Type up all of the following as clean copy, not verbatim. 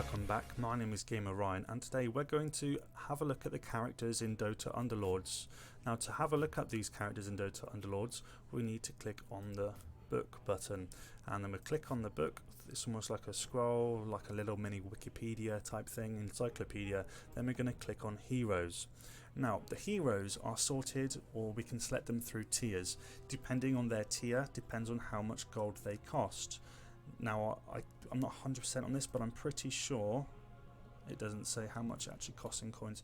welcome back. My name is Gamer Ryan, and today we're going to have a look at the characters in Dota Underlords. Now, to have a look at these characters in Dota Underlords, we need to click on the book button, and then we click on the book. It's almost like a scroll, like a little mini Wikipedia type thing, encyclopedia. Then we're going to click on heroes. Now, the heroes are sorted, or we can select them through tiers. Depending on their tier, depends on how much gold they cost. Now, I'm not 100% on this, but I'm pretty sure it doesn't say how much it actually costs in coins.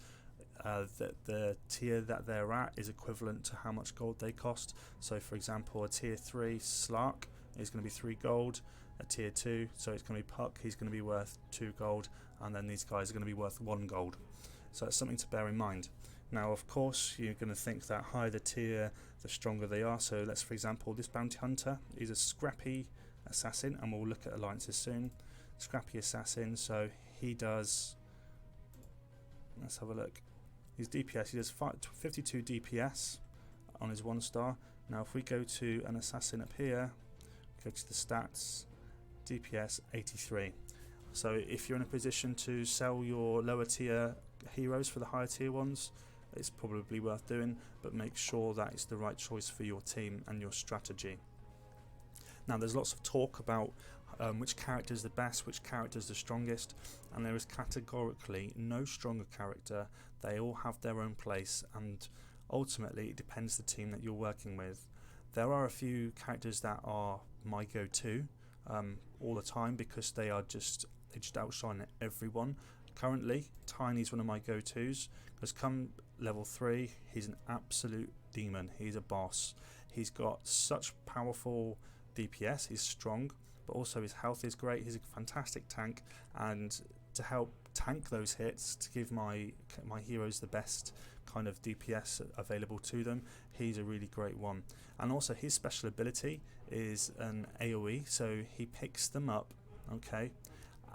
That the tier that they're at is equivalent to how much gold they cost. So, for example, a tier 3 Slark is going to be 3 gold. A tier 2, so it's going to be Puck, he's going to be worth 2 gold, and then these guys are going to be worth 1 gold. So that's something to bear in mind. Now, of course, you're going to think that higher the tier, the stronger they are. So let's, for example, this bounty hunter is a scrappy assassin, and we'll look at alliances soon. Scrappy assassin, so he does, let's have a look, his DPS, he does 52 DPS on his 1 star. Now if we go to an assassin up here, go to the stats, DPS 83. So if you're in a position to sell your lower tier heroes for the higher tier ones, it's probably worth doing, but make sure that it's the right choice for your team and your strategy. Now, there's lots of talk about which character is the best, which character is the strongest, and there is categorically no stronger character. They all have their own place, and ultimately it depends the team that you're working with. There are a few characters that are my go-to all the time because they just outshine everyone. Currently, Tiny's one of my go-tos because come level 3, he's an absolute demon. He's a boss. He's got such powerful DPS, he's strong, but also his health is great. He's a fantastic tank, and to help tank those hits, to give my heroes the best kind of DPS available to them, he's a really great one. And also his special ability is an AoE, so he picks them up, okay,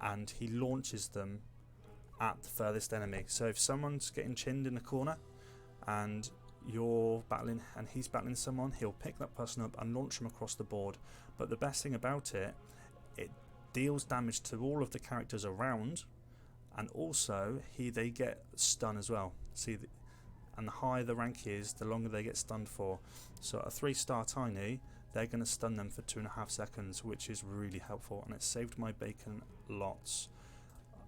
and he launches them at the furthest enemy. So if someone's getting chinned in the corner and you're battling and he's battling someone, he'll pick that person up and launch them across the board. But the best thing about it, it deals damage to all of the characters around, and also they get stun as well. See, and the higher the rank is, the longer they get stunned for. So a 3-star Tiny, they're going to stun them for 2.5 seconds, which is really helpful, and it saved my bacon lots.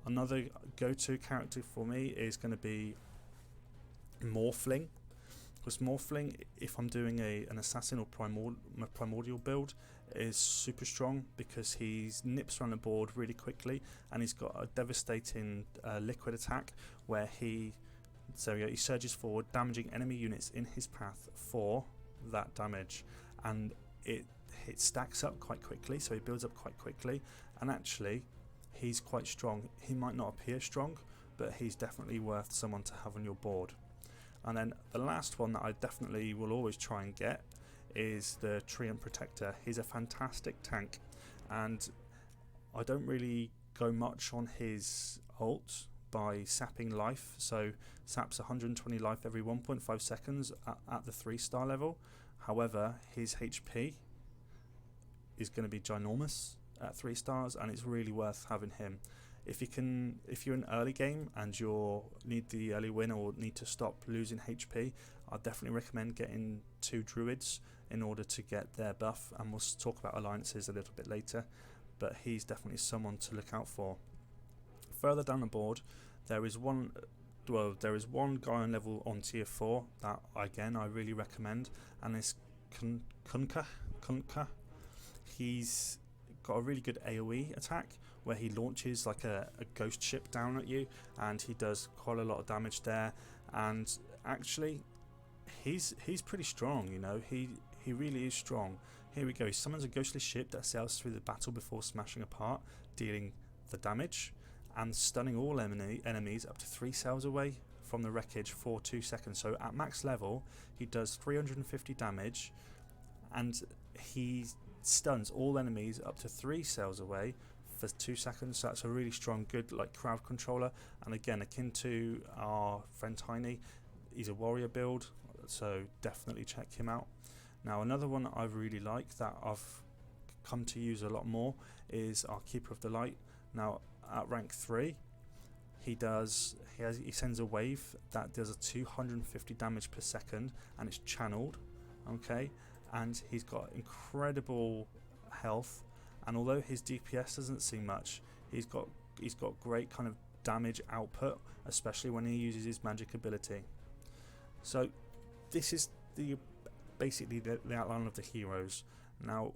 Another go-to character for me is going to be Morphling. Because Morphling, if I'm doing an assassin or primordial build, is super strong because he nips around the board really quickly, and he's got a devastating liquid attack where he surges forward, damaging enemy units in his path for that damage, and it stacks up quite quickly, so he builds up quite quickly, and actually he's quite strong. He might not appear strong, but he's definitely worth someone to have on your board. And then the last one that I definitely will always try and get is the Treant Protector. He's a fantastic tank, and I don't really go much on his ult by sapping life. So saps 120 life every 1.5 seconds at the 3-star level. However, his HP is going to be ginormous at 3 stars, and it's really worth having him. If you're in early game and you need the early win or need to stop losing HP, I'd definitely recommend getting 2 druids in order to get their buff, and we'll talk about alliances a little bit later, but he's definitely someone to look out for. Further down the board, there is one guy on tier 4 that again I really recommend, and it's Kunkka. He's got a really good AoE attack where he launches like a ghost ship down at you, and he does quite a lot of damage there. And actually he's pretty strong, you know, he really is strong. Here we go, he summons a ghostly ship that sails through the battle before smashing apart, dealing the damage and stunning all enemies up to 3 sails away from the wreckage for 2 seconds. So at max level he does 350 damage, and he stuns all enemies up to 3 sails away for 2 seconds. So that's a really strong, good crowd controller, and again akin to our friend Tiny. He's a warrior build, so definitely check him out. Now, another one that I really like that I've come to use a lot more is our Keeper of the Light. Now, at rank 3, he sends a wave that does a 250 damage per second, and it's channeled, okay, and he's got incredible health, and although his DPS doesn't seem much, he's got great kind of damage output, especially when he uses his magic ability. So this is basically the outline of the heroes. Now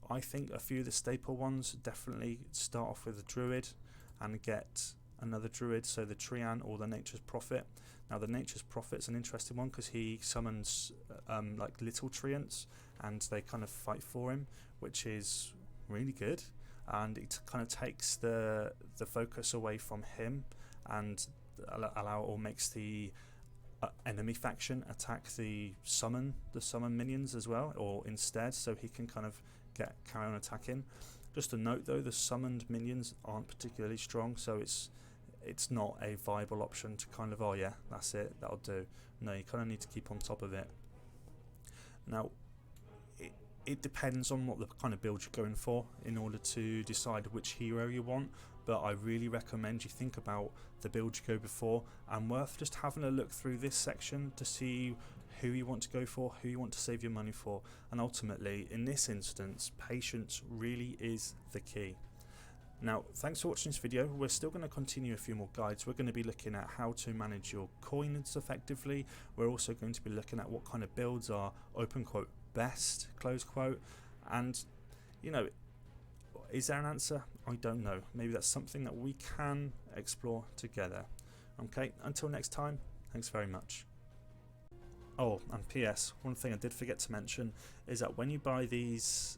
I think a few of the staple ones definitely start off with a druid and get another druid, so the Trian or the Nature's Prophet. Now the Nature's Prophet's an interesting one because he summons like little treants, and they kind of fight for him, which is really good, and it kind of takes the focus away from him and makes the enemy faction attack the summon minions as well, or instead, so he can kind of carry on attacking. Just a note though, the summoned minions aren't particularly strong, so it's not a viable option to kind of, oh yeah, that's it, that'll do. No, you kind of need to keep on top of it. Now it depends on what the kind of build you're going for in order to decide which hero you want, but I really recommend you think about the build you go before, and worth just having a look through this section to see who you want to go for, who you want to save your money for, and ultimately in this instance patience really is the key. Now thanks for watching this video. We're still going to continue a few more guides. We're going to be looking at how to manage your coins effectively. We're also going to be looking at what kind of builds are open quote best close quote, and you know, is there an answer? I don't know. Maybe that's something that we can explore together. Okay, until next time, thanks very much. Oh, and PS, one thing I did forget to mention is that when you buy these,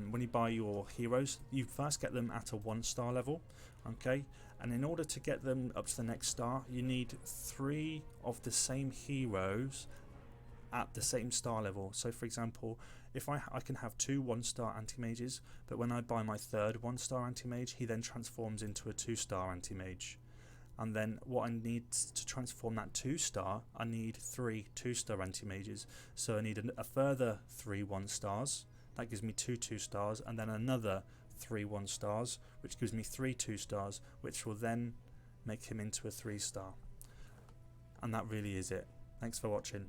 when you buy your heroes, you first get them at a 1-star level, okay? And in order to get them up to the next star, you need 3 of the same heroes at the same star level. So for example, if I can have 2 1-star anti-mages, but when I buy my 3rd 1-star anti-mage, he then transforms into a 2-star anti-mage. And then what I need to transform that 2-star, I need 3 2-star anti-mages. So I need a further 3 1-stars. That gives me 2 2-stars, and then another 3 1-stars, which gives me 3 2-stars, which will then make him into a 3-star. And that really is it. Thanks for watching.